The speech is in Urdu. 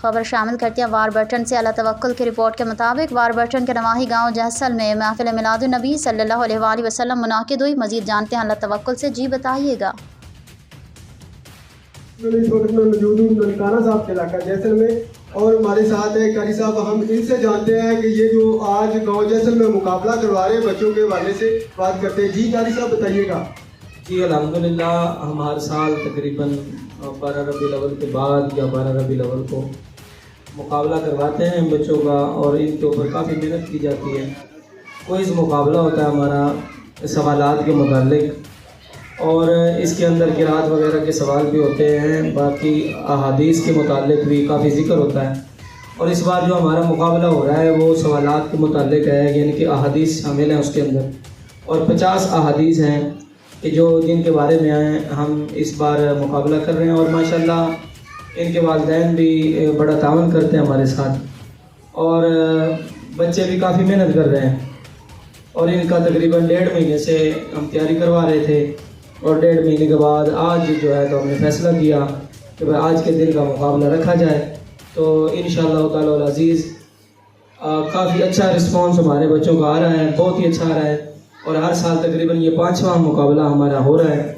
خبر شامل کرتے ہیں واربرٹن سے۔ اللہ توکل کی رپورٹ کے مطابق واربرٹن کے نواحی گاؤں جہسل میں محفل میلاد النبی صلی اللہ علیہ وآلہ وسلم منعقد ہوئی۔ مزید جانتے ہیں اللہ توکل سے، جی بتائیے گا۔ میں موجود ہوں ننکانہ صاحب کے علاقہ جیسل میں، اور ہمارے ساتھ ہے قاری صاحب۔ ہم ان سے جانتے ہیں کہ یہ جو آج گاؤں جیسل میں مقابلہ کروا رہے ہیں بچوں کے حوالے سے بات کرتے ہیں۔ جی قاری صاحب بتائیے گا۔ جی الحمدللہ، ہم ہر سال تقریباً 12 ربیع الاول کے بعد یا 12 ربیع الاول کو مقابلہ کرواتے ہیں بچوں کا، اور ان کے اوپر کافی محنت کی جاتی ہے۔ کوئز مقابلہ ہوتا ہے ہمارا سوالات کے متعلق، اور اس کے اندر قرات وغیرہ کے سوال بھی ہوتے ہیں، باقی احادیث کے متعلق بھی کافی ذکر ہوتا ہے۔ اور اس بار جو ہمارا مقابلہ ہو رہا ہے وہ سوالات کے متعلق ہے، یعنی کہ احادیث شامل ہیں اس کے اندر، اور 50 احادیث ہیں کہ جو جن کے بارے میں ہم اس بار مقابلہ کر رہے ہیں۔ اور ماشاءاللہ ان کے والدین بھی بڑا تعاون کرتے ہیں ہمارے ساتھ، اور بچے بھی کافی محنت کر رہے ہیں، اور ان کا تقریباً 1.5 مہینے سے ہم تیاری کروا رہے تھے، اور 1.5 مہینے کے بعد آج جو ہے تو ہم نے فیصلہ کیا کہ بھائی آج کے دن کا مقابلہ رکھا جائے۔ تو انشاءاللہ تعالی العزیز کافی اچھا رسپانس ہمارے بچوں کا آ رہا ہے، بہت ہی اچھا آ رہا ہے، اور ہر سال تقریباً یہ 5واں مقابلہ ہمارا ہو رہا ہے۔